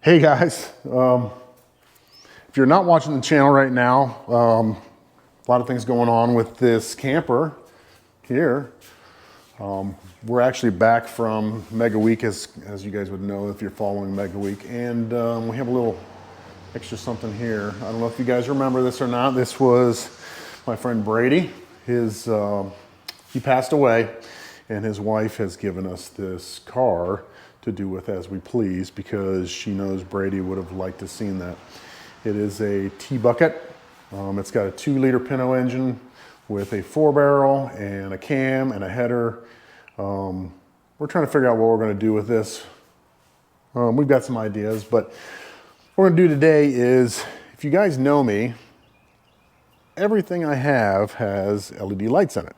Hey guys, if you're not watching the channel right now, a lot of things going on with this camper here. We're actually back from Mega Week, as you guys would know if you're following Mega Week, and we have a little extra something here. I don't know if you guys remember this or not. This was my friend Brady. He passed away, and his wife has given us this car to do with as we please, because she knows Brady would have liked to have seen that. It is a T-Bucket. It's got a 2-liter Pinto engine with a 4-barrel and a cam and a header. We're trying to figure out what we're going to do with this. We've got some ideas, but what we're going to do today is, if you guys know me, everything I have has LED lights in it,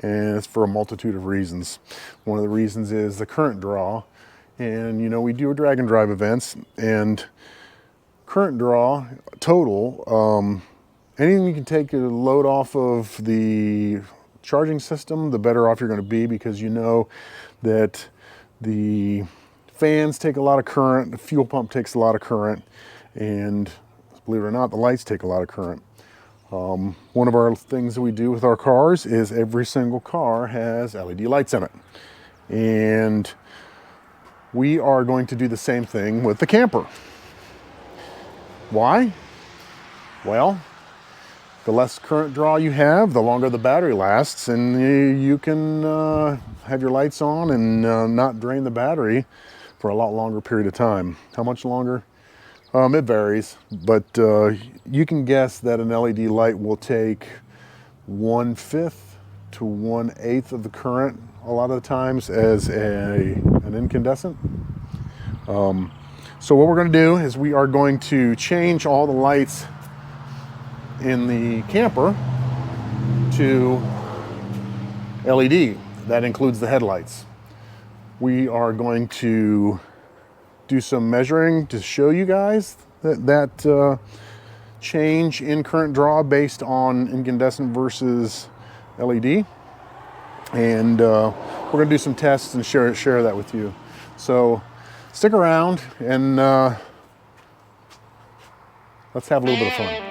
and it's for a multitude of reasons. One of the reasons is the current draw. And you know, we do drag and drive events, and current draw total, anything you can take a load off of the charging system, the better off you're going to be, because you know that the fans take a lot of current, the fuel pump takes a lot of current, and believe it or not, the lights take a lot of current. One of our things that we do with our cars is every single car has LED lights in it, and we are going to do the same thing with the camper. Why? Well, the less current draw you have, the longer the battery lasts, and you can have your lights on and not drain the battery for a lot longer period of time. How much longer? It varies, but you can guess that an LED light will take 1/5 to 1/8 of the current a lot of the times as an incandescent. So what we're going to do is we are going to change all the lights in the camper to LED. That includes the headlights. We are going to do some measuring to show you guys that change in current draw based on incandescent versus LED. And we're going to do some tests and share that with you. So stick around and let's have a little bit of fun.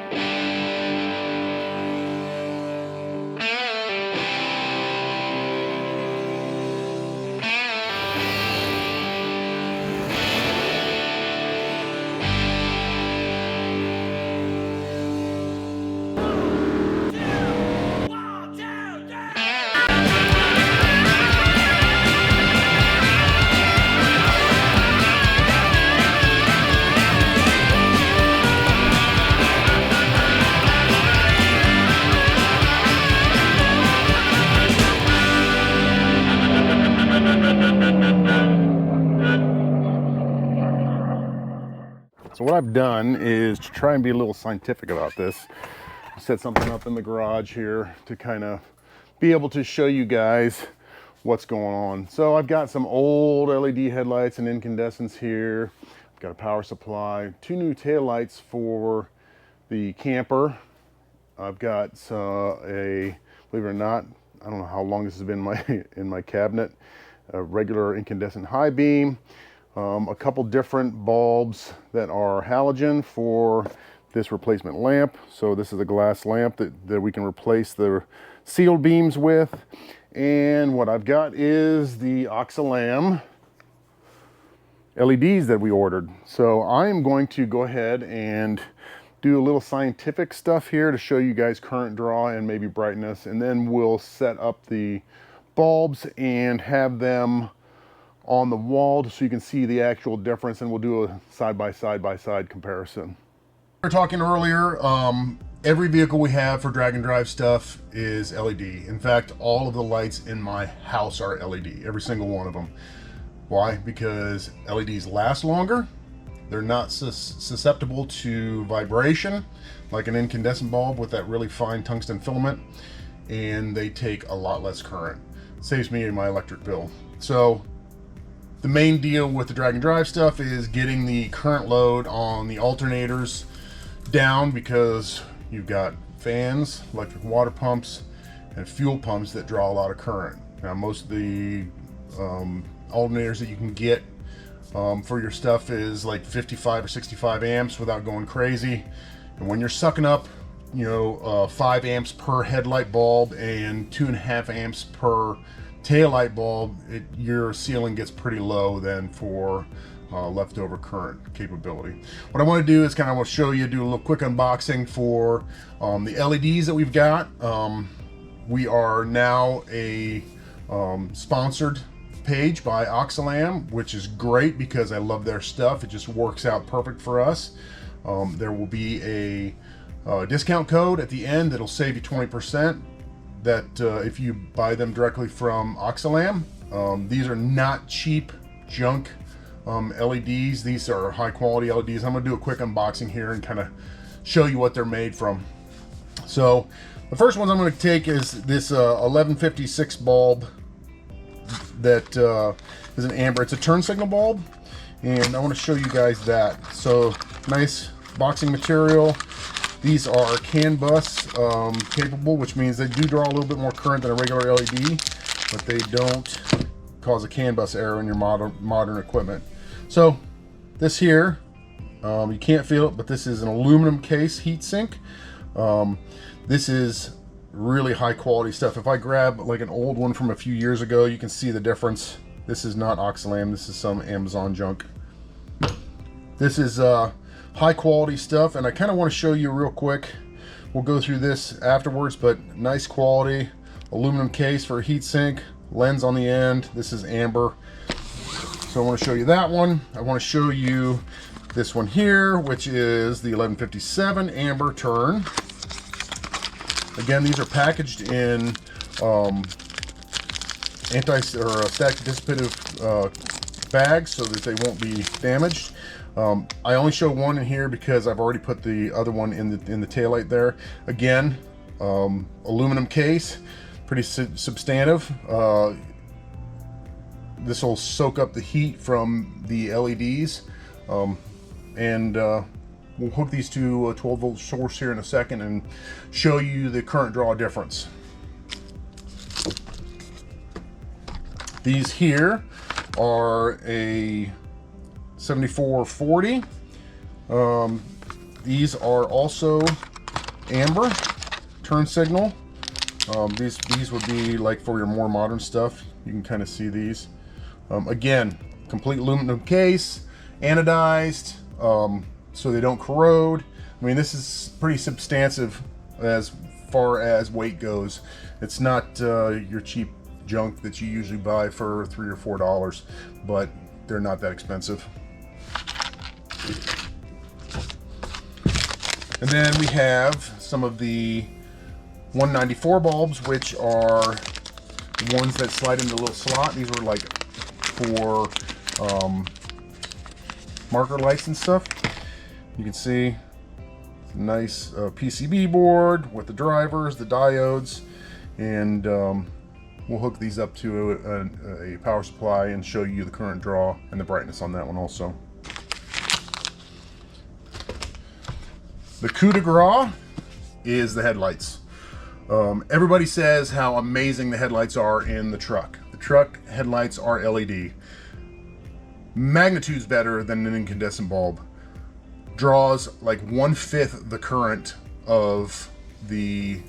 So what I've done is to try and be a little scientific about this. I set something up in the garage here to kind of be able to show you guys what's going on. So I've got some old LED headlights and incandescents here. I've got a power supply, 2 new taillights for the camper. I've got believe it or not, I don't know how long this has been in my cabinet, a regular incandescent high beam. A couple different bulbs that are halogen for this replacement lamp. So this is a glass lamp that we can replace the sealed beams with. And what I've got is the OXILAM LEDs that we ordered. So I am going to go ahead and do a little scientific stuff here to show you guys current draw and maybe brightness, and then we'll set up the bulbs and have them on the wall so you can see the actual difference, and we'll do a side-by-side comparison. We were talking earlier, every vehicle we have for drag and drive stuff is LED. In fact, all of the lights in my house are LED, every single one of them. Why? Because LEDs last longer, they're not susceptible to vibration like an incandescent bulb with that really fine tungsten filament, and they take a lot less current. Saves me my electric bill. So the main deal with the drag and drive stuff is getting the current load on the alternators down, because you've got fans, electric water pumps, and fuel pumps that draw a lot of current. Now most of the alternators that you can get for your stuff is like 55 or 65 amps without going crazy. And when you're sucking up, you know, 5 amps per headlight bulb and 2.5 amps per taillight bulb, your ceiling gets pretty low then for leftover current capability. What I want to do is kind of want to show you, do a little quick unboxing for the LEDs that we've got. We are now a sponsored page by OXILAM, which is great because I love their stuff. It just works out perfect for us. There will be a discount code at the end that'll save you 20%. That if you buy them directly from OXILAM. These are not cheap junk LEDs. These are high quality LEDs. I'm gonna do a quick unboxing here and kind of show you what they're made from. So the first ones I'm going to take is this 1156 bulb that is an amber. It's a turn signal bulb, and I want to show you guys that. So nice boxing material. These are CAN bus capable, which means they do draw a little bit more current than a regular LED, but they don't cause a CAN bus error in your modern equipment. So this here, you can't feel it, but this is an aluminum case heatsink. This is really high quality stuff. If I grab like an old one from a few years ago, you can see the difference. This is not OXILAM, this is some Amazon junk. This is high quality stuff, and I kind of want to show you real quick. We'll go through this afterwards, but nice quality aluminum case for a heatsink, lens on the end. This is amber. So I want to show you that one. I want to show you this one here, which is the 1157 amber turn. Again, these are packaged in static dissipative bags so that they won't be damaged. I only show one in here because I've already put the other one in the taillight there. Again, aluminum case, pretty substantive. This will soak up the heat from the LEDs, and we'll hook these to a 12-volt source here in a second and show you the current draw difference. These here are a 7440. These are also amber turn signal. These would be like for your more modern stuff. You can kind of see these. Again, complete aluminum case, anodized, so they don't corrode. I mean, this is pretty substantive as far as weight goes. It's not your cheap junk that you usually buy for $3 or $4, but they're not that expensive. And then we have some of the 194 bulbs, which are ones that slide into a little slot. These were like for marker lights and stuff. You can see nice PCB board with the drivers, the diodes, and we'll hook these up to a power supply and show you the current draw and the brightness on that one also. The coup de grace is the headlights. Everybody says how amazing the headlights are in the truck. The truck headlights are LED. Magnitudes better than an incandescent bulb. Draws like 1/5 the current of the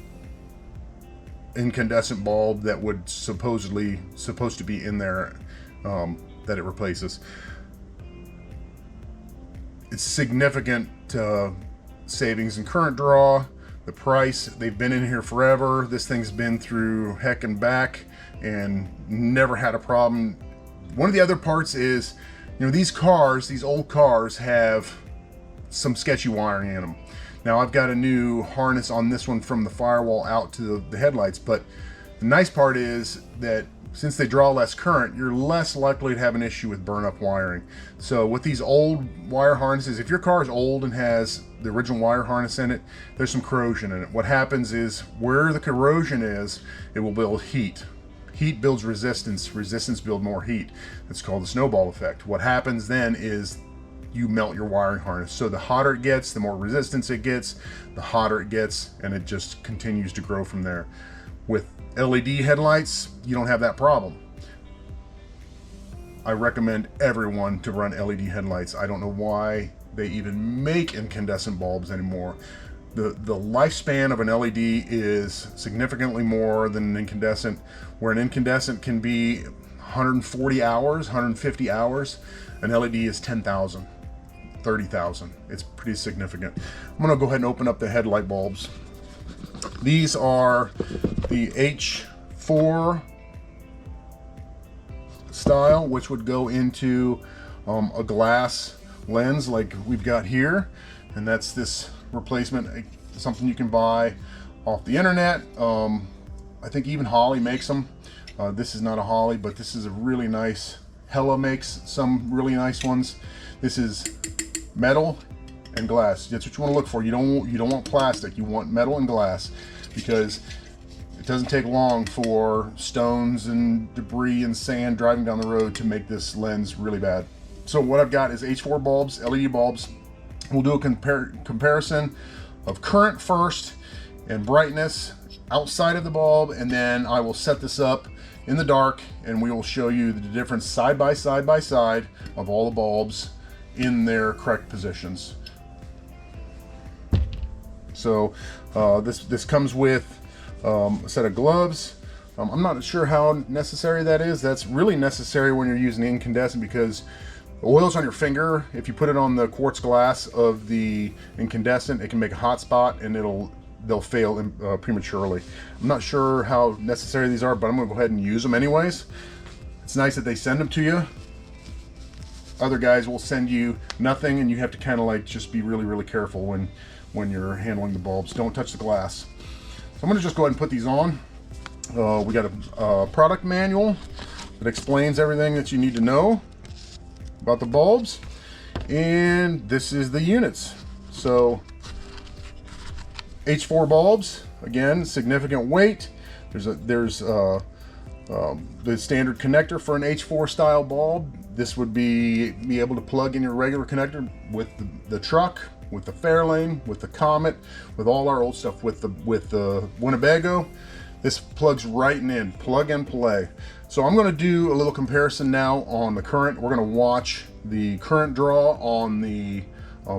incandescent bulb that would supposed to be in there that it replaces. It's significant savings in current draw. The price, they've been in here forever. This thing's been through heck and back and never had a problem. One of the other parts is, you know, these cars, these old cars have some sketchy wiring in them. Now I've got a new harness on this one from the firewall out to the headlights, but the nice part is that since they draw less current, you're less likely to have an issue with burn up wiring. So with these old wire harnesses, if your car is old and has the original wire harness in it, there's some corrosion in it. What happens is where the corrosion is, it will build heat. Heat builds resistance, resistance builds more heat. It's called the snowball effect. What happens then is you melt your wiring harness. So the hotter it gets, the more resistance it gets, the hotter it gets, and it just continues to grow from there. With LED headlights, you don't have that problem. I recommend everyone to run LED headlights. I don't know why they even make incandescent bulbs anymore. The lifespan of an LED is significantly more than an incandescent. Where an incandescent can be 140 hours, 150 hours, an LED is 10,000, 30,000. It's pretty significant. I'm gonna go ahead and open up the headlight bulbs. These are the H4 style, which would go into a glass lens like we've got here, and that's this replacement, something you can buy off the internet. I think even Holly makes them. This is not a Holly, but this is a really nice. Hella makes some really nice ones. This is metal and glass. That's what you want to look for. You don't want plastic. You want metal and glass, because it doesn't take long for stones and debris and sand driving down the road to make this lens really bad. So what I've got is H4 bulbs, LED bulbs. We'll do a comparison of current first and brightness outside of the bulb, and then I will set this up in the dark and we will show you the difference side by side of all the bulbs in their correct positions. So this comes with a set of gloves. I'm not sure how necessary that is. That's really necessary when you're using incandescent, because the oil's on your finger. If you put it on the quartz glass of the incandescent, it can make a hot spot and they'll fail prematurely. I'm not sure how necessary these are, but I'm gonna go ahead and use them anyways. It's nice that they send them to you. Other guys will send you nothing, and you have to kind of like just be really careful when you're handling the bulbs. Don't touch the glass. So I'm gonna just go ahead and put these on. We got a product manual that explains everything that you need to know about the bulbs, and this is the units. So H4 bulbs, again, significant weight. There's the standard connector for an H4 style bulb. This would be able to plug in your regular connector with the truck, with the Fairlane, with the Comet, with all our old stuff, with the Winnebago. This plugs right in, plug and play. So I'm gonna do a little comparison now on the current. We're gonna watch the current draw on the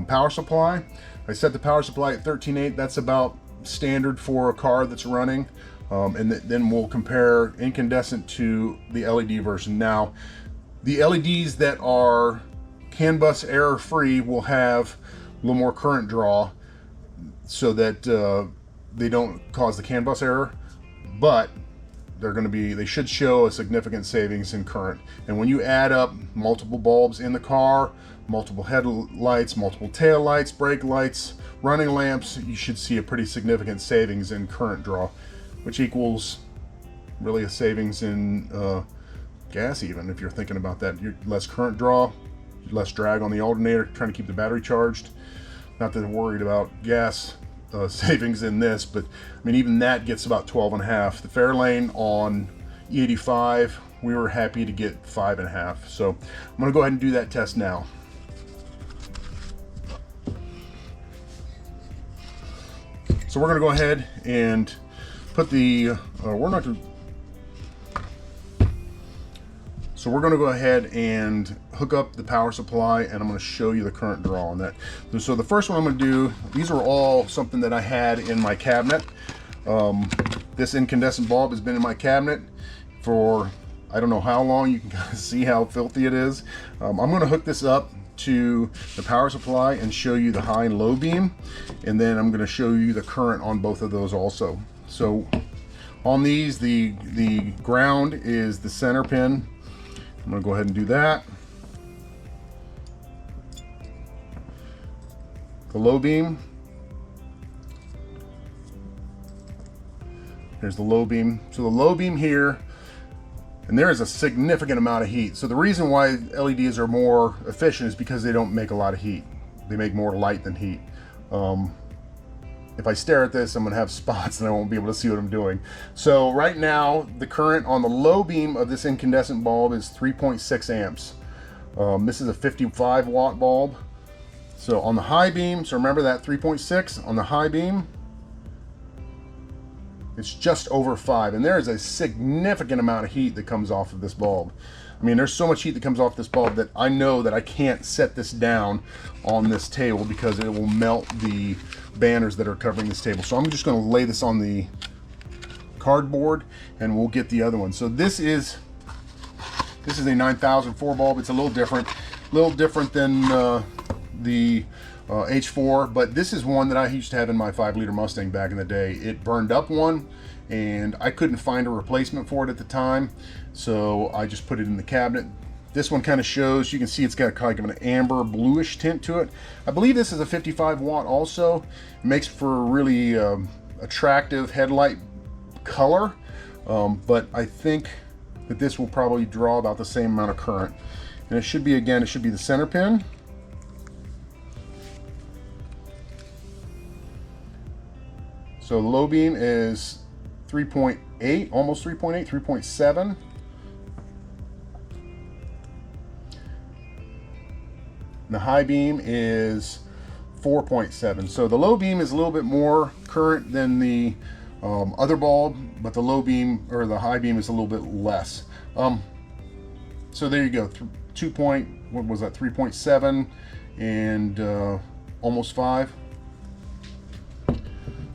power supply. I set the power supply at 13.8. That's about standard for a car that's running. And then we'll compare incandescent to the LED version. Now, the LEDs that are CAN bus error free will have a little more current draw, so that they don't cause the CAN bus error, but they should show a significant savings in current. And when you add up multiple bulbs in the car, multiple headlights, multiple tail lights, brake lights, running lamps, you should see a pretty significant savings in current draw, which equals really a savings in gas even, if you're thinking about that. You're less current draw, less drag on the alternator, trying to keep the battery charged. Not that I'm worried about gas savings in this, but I mean, even that gets about 12.5. The Fairlane on E85, we were happy to get 5.5. So I'm gonna go ahead and do that test now. So we're gonna go ahead and put the, So we're gonna go ahead and hook up the power supply, and I'm gonna show you the current draw on that. So the first one I'm gonna do, these are all something that I had in my cabinet. This incandescent bulb has been in my cabinet for, I don't know how long. You can kind of see how filthy it is. I'm gonna hook this up to the power supply and show you the high and low beam, and then I'm gonna show you the current on both of those also. So on these, the ground is the center pin. I'm gonna go ahead and do that. The low beam. Here's the low beam. So the low beam here, and there is a significant amount of heat. So the reason why LEDs are more efficient is because they don't make a lot of heat. They make more light than heat. If I stare at this, I'm gonna have spots and I won't be able to see what I'm doing. So right now, the current on the low beam of this incandescent bulb is 3.6 amps. This is a 55 watt bulb. So on the high beam, so remember that 3.6 on the high beam, it's just over 5, and there is a significant amount of heat that comes off of this bulb. I mean, there's so much heat that comes off this bulb that I know that I can't set this down on this table because it will melt the banners that are covering this table. So I'm just going to lay this on the cardboard and we'll get the other one. So this is a 9004 bulb. It's a little different than the H4, but this is one that I used to have in my 5-liter Mustang back in the day. It burned up one and I couldn't find a replacement for it at the time, so I just put it in the cabinet. This one kind of shows, you can see it's got kind of an amber bluish tint to it. I believe this is a 55 watt also. It makes for a really attractive headlight color, but I think that this will probably draw about the same amount of current. And it should be, again, it should be the center pin. So the low beam is 3.8, almost 3.8, 3.7. The high beam is 4.7. So the low beam is a little bit more current than the other bulb, but the low beam or the high beam is a little bit less. So there you go, 3.7 and almost 5.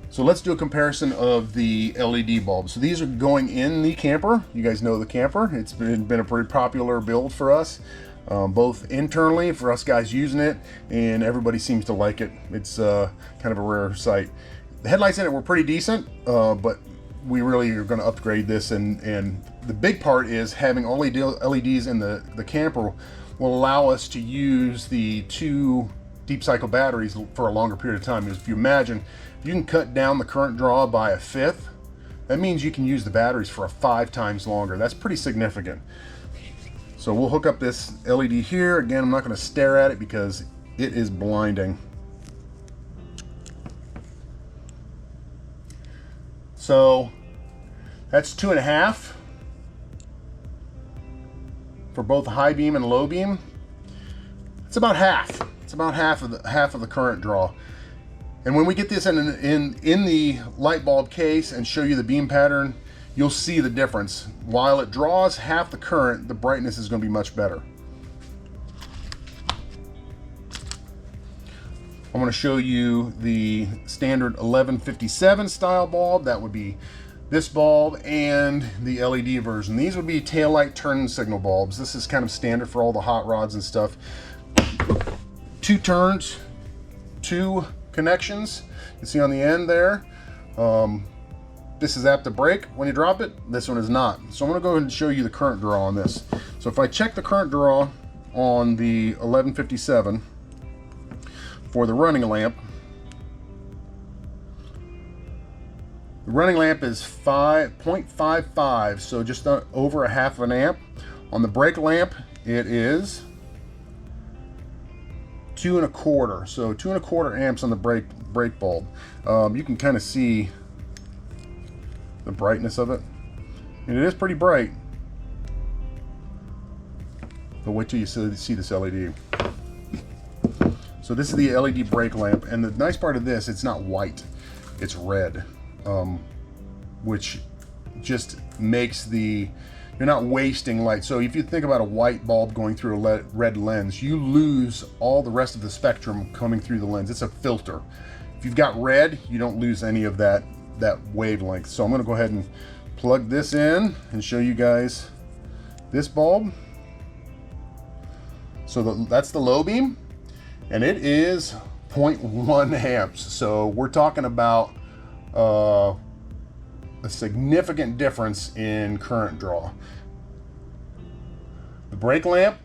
So let's do a comparison of the LED bulbs. So these are going in the camper. You guys know the camper. It's been a pretty popular build for us, both internally for us guys using it, and everybody seems to like it. It's kind of a rare sight. The headlights in it were pretty decent, but we really are going to upgrade this, and the big part is having all LEDs in the camper will allow us to use the 2 deep cycle batteries for a longer period of time. Because if you imagine, you can cut down the current draw by 1/5. That means you can use the batteries for 5 times longer. That's pretty significant. So we'll hook up this LED here. Again, I'm not going to stare at it because it is blinding. So that's 2.5 for both high beam and low beam. It's about half. It's about half of the current draw. And when we get this in the light bulb case and show you the beam pattern, you'll see the difference. While it draws half the current, the brightness is going to be much better. I'm going to show you the standard 1157 style bulb. That would be this bulb and the LED version. These would be taillight turn signal bulbs. This is kind of standard for all the hot rods and stuff. 2 turns, 2 connections. You see on the end there. This is apt to break when you drop it. This one is not. So I'm going to go ahead and show you the current draw on this. So if I check the current draw on the 1157 for the running lamp, the running lamp is 5.55, so just over 1/2 amp. On the brake lamp, it is 2.25, so 2.25 amps on the brake bulb. You can kind of see the brightness of it, and it is pretty bright. But wait till you see this LED. So this is the LED brake lamp, and the nice part of this, it's not white, it's red, which just makes you're not wasting light. So if you think about a white bulb going through a red lens, you lose all the rest of the spectrum coming through the lens. It's a filter. If you've got red, you don't lose any of that wavelength. So I'm going to go ahead and plug this in and show you guys this bulb. So that's the low beam, and it is 0.1 amps. So we're talking about a significant difference in current draw. The brake lamp,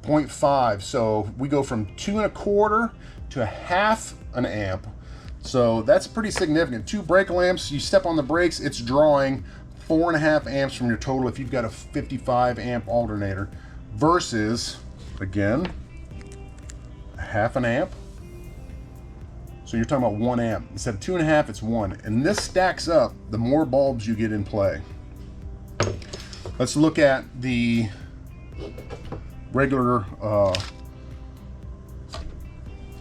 0.5. So we go from 2.25 to 1/2 amp. So that's pretty significant. 2 brake lamps, you step on the brakes, it's drawing 4.5 amps from your total if you've got a 55 amp alternator, versus, again, 1/2 amp. So you're talking about 1 amp. Instead of 2.5, it's 1. And this stacks up the more bulbs you get in play. Let's look at the regular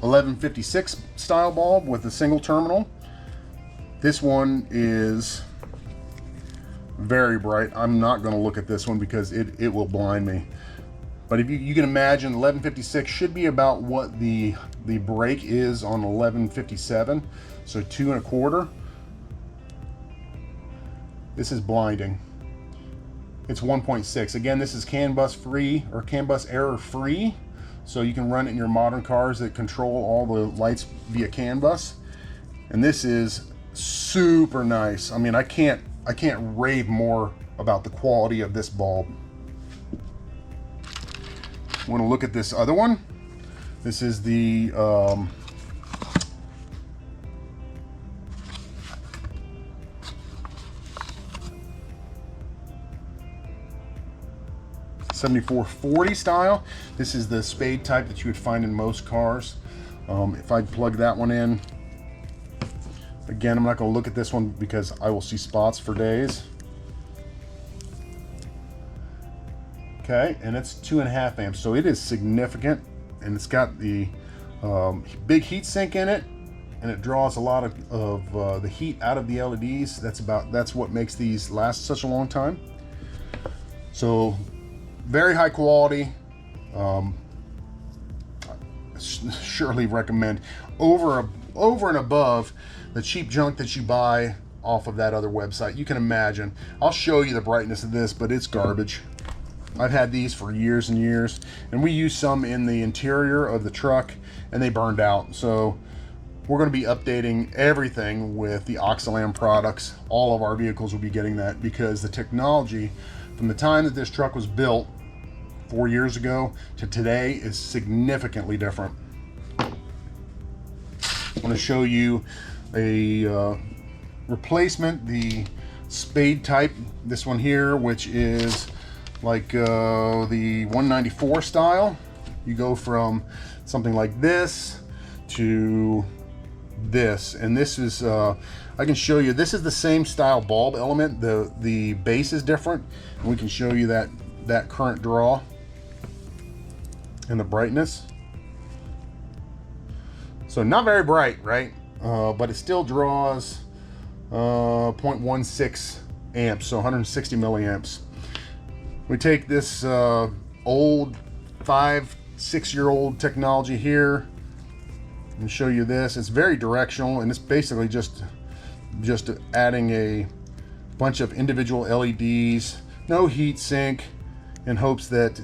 1156 style bulb with a single terminal. This one is very bright. I'm not going to look at this one because it will blind me. But if you can imagine, 1156 should be about what the break is on 1157, so 2 1/4. This is blinding. It's 1.6. Again, this is CAN bus free or CAN bus error free, so you can run it in your modern cars that control all the lights via CAN bus. And this is super nice. I mean, I can't rave more about the quality of this bulb. Want to look at this other one? This is the 7440 style. This is the spade type that you would find in most cars. If I plug that one in, again, I'm not going to look at this one because I will see spots for days. Okay, and it's 2.5 amps, so it is significant, and it's got the big heat sink in it, and it draws a lot of the heat out of the LEDs. That's what makes these last such a long time. So very high quality. Surely recommend over and above the cheap junk that you buy off of that other website. You can imagine. I'll show you the brightness of this, but it's garbage. I've had these for years and years, and we use some in the interior of the truck, and they burned out. So we're going to be updating everything with the OXILAM products. All of our vehicles will be getting that, because the technology from the time that this truck was built 4 years ago to today is significantly different. I want to show you a replacement, the spade type, this one here, which is like the 194 style. You go from something like this to this, and this is I can show you, this is the same style bulb element. The base is different, and we can show you that current draw and the brightness. So not very bright, right? But it still draws 0.16 amps, so 160 milliamps. We take this old 5-6-year-old technology here and show you this. It's very directional, and it's basically just adding a bunch of individual LEDs, no heat sink, in hopes that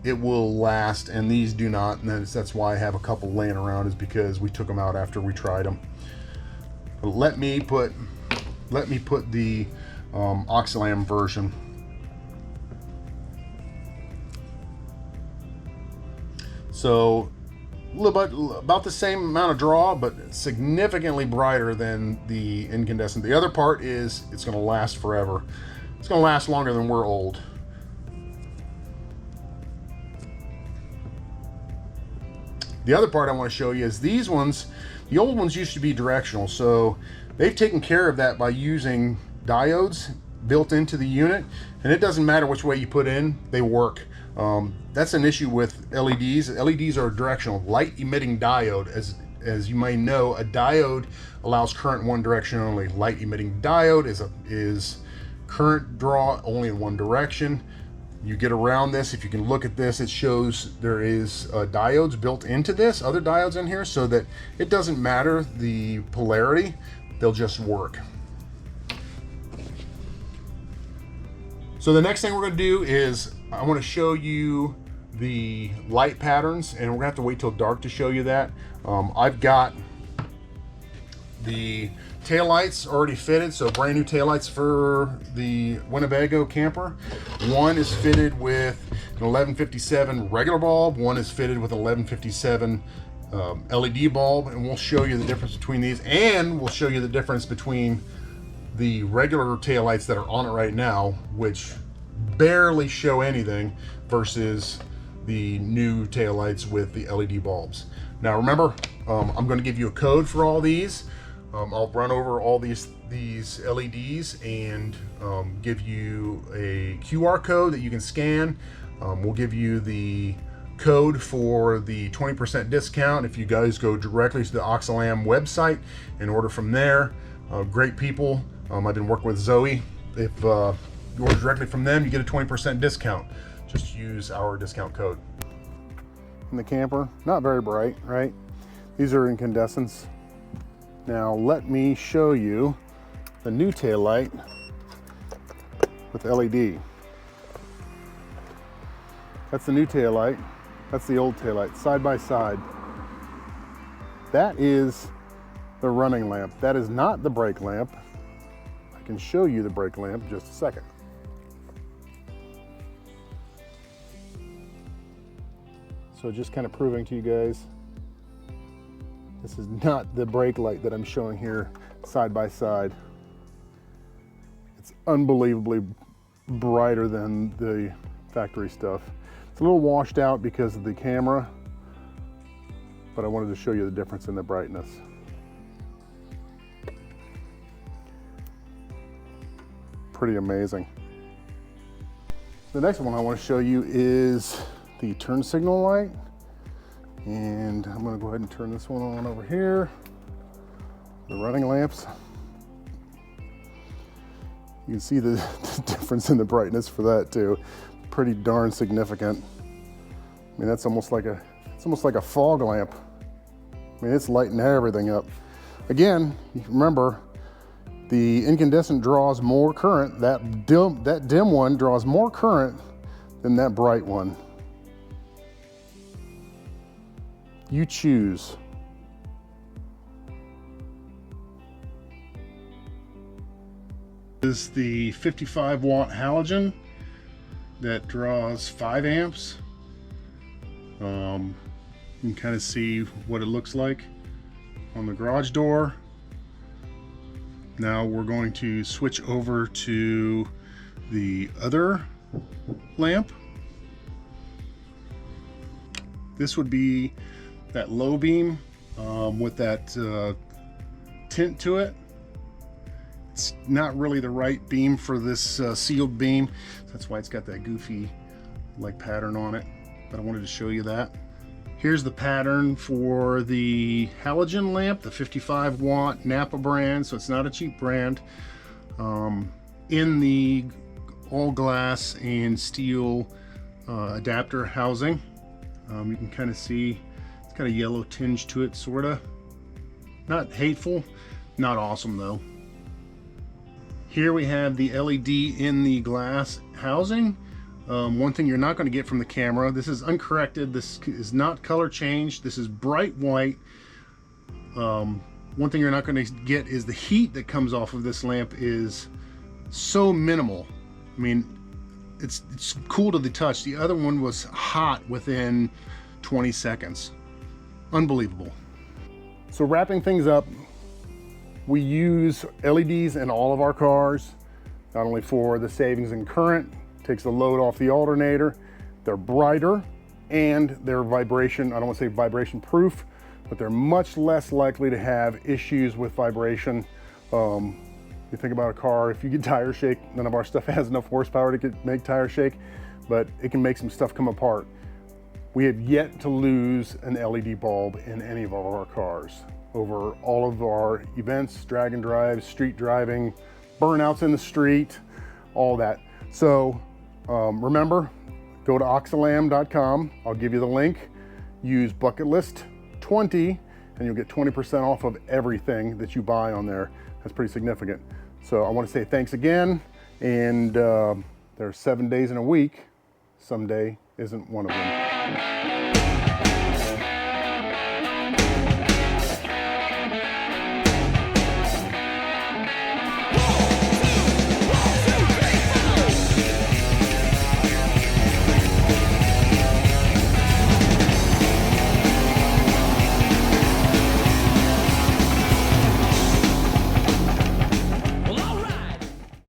it will last, and these do not, and that's why I have a couple laying around, is because we took them out after we tried them. But let me put the OXILAM version. So about the same amount of draw, but significantly brighter than the incandescent. The other part is it's going to last forever. It's going to last longer than we're old. The other part I want to show you is these ones. The old ones used to be directional, so they've taken care of that by using diodes built into the unit, and it doesn't matter which way you put in, they work. That's an issue with LEDs. LEDs are directional, light emitting diode. As you may know, a diode allows current one direction only. Light emitting diode is current draw only in one direction. You get around this. If you can look at this, it shows there is diodes built into this, other diodes in here, so that it doesn't matter the polarity, they'll just work. So the next thing we're going to do is I want to show you the light patterns, and we're going to have to wait till dark to show you that. I've got the taillights already fitted, so brand new taillights for the Winnebago camper. One is fitted with an 1157 regular bulb, one is fitted with an 1157 LED bulb, and we'll show you the difference between these, and we'll show you the difference between the regular taillights that are on it right now, which barely show anything, versus the new taillights with the LED bulbs. Now remember, I'm going to give you a code for all these. I'll run over all these LEDs and give you a QR code that you can scan. We'll give you the code for the 20% discount if you guys go directly to the OXILAM website and order from there. Great people. I've been working with Zoe if you order directly from them, you get a 20% discount. Just use our discount code. In the camper, not very bright, right? These are incandescents. Now let me show you the new taillight with LED. That's the new taillight. That's the old taillight, side by side. That is the running lamp. That is not the brake lamp. I can show you the brake lamp in just a second. So just kind of proving to you guys, this is not the brake light that I'm showing here side by side. It's unbelievably brighter than the factory stuff. It's a little washed out because of the camera, but I wanted to show you the difference in the brightness. Pretty amazing. The next one I want to show you is the turn signal light. And I'm going to go ahead and turn this one on over here. The running lamps. You can see the difference in the brightness for that too. Pretty darn significant. I mean, that's almost like a fog lamp. I mean, it's lighting everything up. Again, remember, the incandescent draws more current. That dim one draws more current than that bright one. You choose. This is the 55 watt halogen that draws 5 amps. You can kind of see what it looks like on the garage door. Now we're going to switch over to the other lamp. This would be that low beam with that tint to it. It's not really the right beam for this sealed beam. That's why it's got that goofy like pattern on it, but I wanted to show you that. Here's the pattern for the halogen lamp, the 55 watt Napa brand, so it's not a cheap brand. In the all glass and steel adapter housing, you can kind of see it's got a yellow tinge to it, sorta. Not hateful, not awesome though. Here we have the LED in the glass housing. One thing you're not going to get from the camera, this is uncorrected, this is not color changed, this is bright white. One thing you're not going to get is the heat that comes off of this lamp is so minimal. I mean, it's cool to the touch. The other one was hot within 20 seconds. Unbelievable. So wrapping things up, we use LEDs in all of our cars, not only for the savings in current, takes the load off the alternator, they're brighter, and they're vibration, I don't want to say vibration proof, but they're much less likely to have issues with vibration. You think about a car, if you get tire shake, none of our stuff has enough horsepower to make tire shake, but it can make some stuff come apart. We have yet to lose an LED bulb in any of our cars over all of our events, drag and drives, street driving, burnouts in the street, all that. So remember, go to OXILAM.com. I'll give you the link. Use BucketList 20 and you'll get 20% off of everything that you buy on there. That's pretty significant. So I want to say thanks again. And there are 7 days in a week. Someday isn't one of them.